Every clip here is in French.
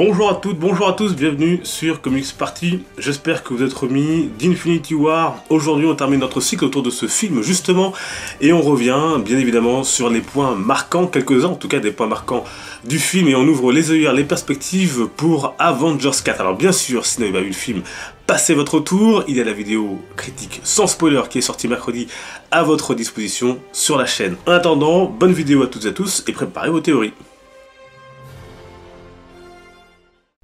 Bonjour à toutes, bonjour à tous, bienvenue sur Comics Party. J'espère que vous êtes remis d'Infinity War. Aujourd'hui on termine notre cycle autour de ce film justement et on revient bien évidemment sur les points marquants, quelques-uns en tout cas des points marquants du film, et on ouvre les œillères, les perspectives pour Avengers 4. Alors bien sûr, si vous n'avez pas vu le film, passez votre tour, il y a la vidéo critique sans spoiler qui est sortie mercredi à votre disposition sur la chaîne. En attendant, bonne vidéo à toutes et à tous et préparez vos théories.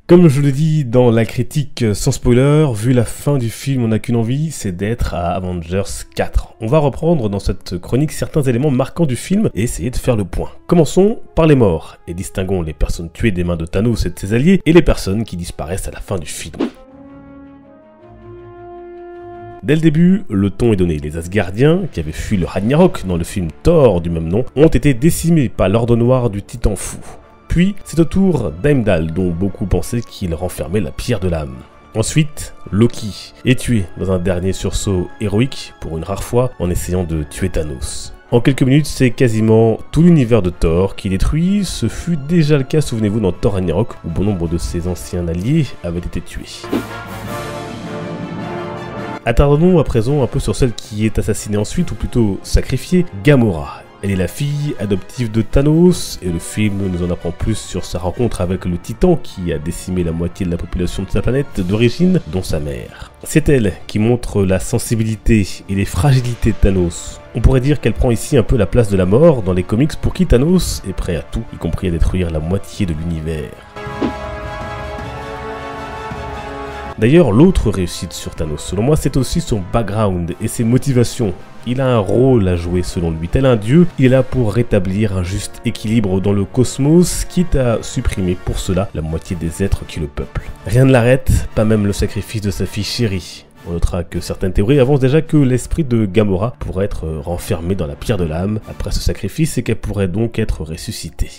Comme je le dis dans la critique sans spoiler, vu la fin du film, on n'a qu'une envie, c'est d'être à Avengers 4. On va reprendre dans cette chronique certains éléments marquants du film et essayer de faire le point. Commençons par les morts et distinguons les personnes tuées des mains de Thanos et de ses alliés et les personnes qui disparaissent à la fin du film. Dès le début, le ton est donné. Les Asgardiens, qui avaient fui le Ragnarok dans le film Thor du même nom, ont été décimés par l'Ordre Noir du Titan Fou. Puis, c'est au tour d'Heimdall, dont beaucoup pensaient qu'il renfermait la pierre de l'âme. Ensuite, Loki est tué dans un dernier sursaut héroïque, pour une rare fois, en essayant de tuer Thanos. En quelques minutes, c'est quasiment tout l'univers de Thor qui est détruit. Ce fut déjà le cas, souvenez-vous, dans Thor Ragnarok, où bon nombre de ses anciens alliés avaient été tués. Attardons à présent un peu sur celle qui est assassinée ensuite, ou plutôt sacrifiée, Gamora. Elle est la fille adoptive de Thanos, et le film nous en apprend plus sur sa rencontre avec le Titan qui a décimé la moitié de la population de sa planète d'origine, dont sa mère. C'est elle qui montre la sensibilité et les fragilités de Thanos. On pourrait dire qu'elle prend ici un peu la place de la mort dans les comics pour qui Thanos est prêt à tout, y compris à détruire la moitié de l'univers. D'ailleurs, l'autre réussite sur Thanos, selon moi, c'est aussi son background et ses motivations. Il a un rôle à jouer selon lui, tel un dieu, il est là pour rétablir un juste équilibre dans le cosmos, quitte à supprimer pour cela la moitié des êtres qui le peuplent. Rien ne l'arrête, pas même le sacrifice de sa fille chérie. On notera que certaines théories avancent déjà que l'esprit de Gamora pourrait être renfermé dans la pierre de l'âme après ce sacrifice et qu'elle pourrait donc être ressuscitée.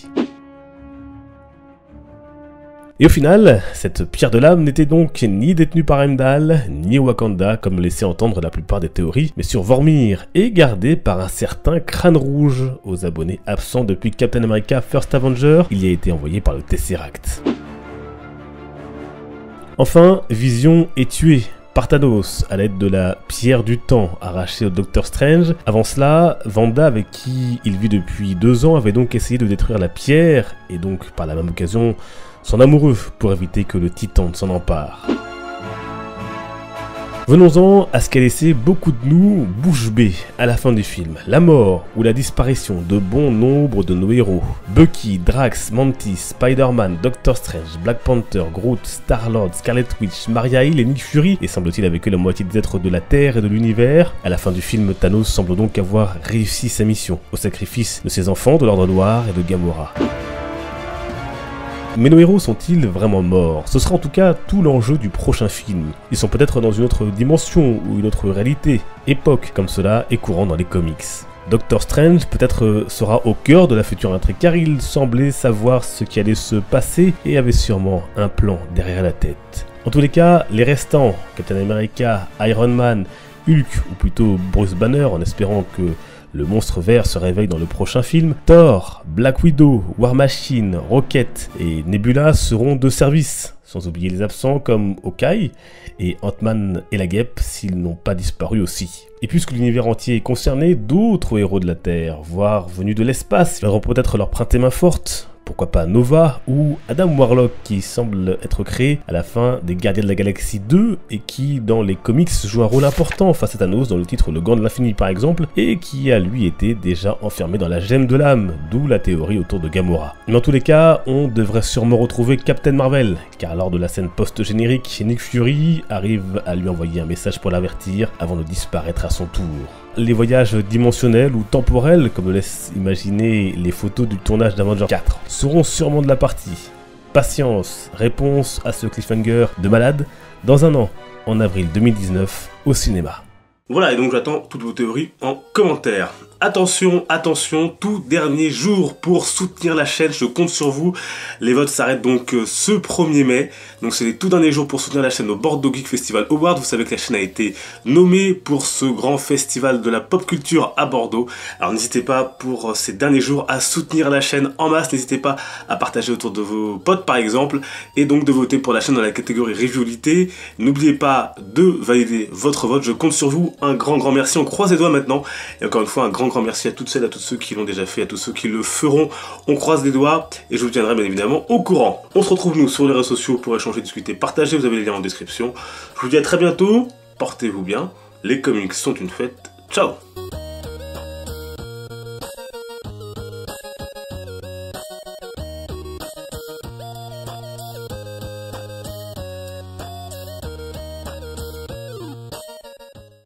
Et au final, cette pierre de l'âme n'était donc ni détenue par Heimdall, ni Wakanda, comme laissait entendre la plupart des théories, mais sur Vormir, et gardée par un certain Crâne Rouge. Aux abonnés absents depuis Captain America First Avenger, il y a été envoyé par le Tesseract. Enfin, Vision est tué par Thanos, à l'aide de la pierre du temps arrachée au Docteur Strange. Avant cela, Wanda, avec qui il vit depuis 2 ans, avait donc essayé de détruire la pierre, et donc par la même occasion son amoureux, pour éviter que le Titan ne s'en empare. Venons-en à ce qu'a laissé beaucoup de nous bouche bée à la fin du film. La mort ou la disparition de bon nombre de nos héros. Bucky, Drax, Mantis, Spider-Man, Doctor Strange, Black Panther, Groot, Star-Lord, Scarlet Witch, Maria Hill et Nick Fury, et semble-t-il avec eux la moitié des êtres de la Terre et de l'univers. À la fin du film, Thanos semble donc avoir réussi sa mission, au sacrifice de ses enfants, de l'Ordre Noir et de Gamora. Mais nos héros sont-ils vraiment morts? Ce sera en tout cas tout l'enjeu du prochain film. Ils sont peut-être dans une autre dimension ou une autre réalité, époque, comme cela est courant dans les comics. Doctor Strange peut-être sera au cœur de la future intrigue car il semblait savoir ce qui allait se passer et avait sûrement un plan derrière la tête. En tous les cas, les restants, Captain America, Iron Man, Hulk ou plutôt Bruce Banner, en espérant que le monstre vert se réveille dans le prochain film, Thor, Black Widow, War Machine, Rocket et Nebula seront de service, sans oublier les absents comme Hawkeye et Ant-Man et la Guêpe s'ils n'ont pas disparu aussi. Et puisque l'univers entier est concerné, d'autres héros de la Terre, voire venus de l'espace, viendront peut-être leur prêter main forte. Pourquoi pas Nova ou Adam Warlock qui semble être créé à la fin des Gardiens de la Galaxie 2 et qui dans les comics joue un rôle important face à Thanos dans le titre Le Gant de l'Infini par exemple et qui a lui été déjà enfermé dans la gemme de l'âme, d'où la théorie autour de Gamora. Mais en tous les cas, on devrait sûrement retrouver Captain Marvel car lors de la scène post-générique, Nick Fury arrive à lui envoyer un message pour l'avertir avant de disparaître à son tour. Les voyages dimensionnels ou temporels, comme le laissent imaginer les photos du tournage d'Avengers 4, seront sûrement de la partie. Patience, réponse à ce cliffhanger de malade, dans un an, en avril 2019, au cinéma. Voilà, et donc j'attends toutes vos théories en commentaire. Attention, attention, tout dernier jour pour soutenir la chaîne, je compte sur vous. Les votes s'arrêtent donc ce 1er mai. Donc c'est les tout derniers jours pour soutenir la chaîne au Bordeaux Geek Festival Award. Vous savez que la chaîne a été nommée pour ce grand festival de la pop culture à Bordeaux. Alors n'hésitez pas pour ces derniers jours à soutenir la chaîne en masse. N'hésitez pas à partager autour de vos potes par exemple. Et donc de voter pour la chaîne dans la catégorie reviewabilité. N'oubliez pas de valider votre vote, je compte sur vous. Un grand merci, on croise les doigts maintenant. Et encore une fois, un grand merci à toutes celles, à tous ceux qui l'ont déjà fait, à tous ceux qui le feront. On croise les doigts et je vous tiendrai bien évidemment au courant. On se retrouve nous sur les réseaux sociaux pour échanger, discuter, partager. Vous avez les liens en description. Je vous dis à très bientôt. Portez-vous bien. Les comics sont une fête. Ciao.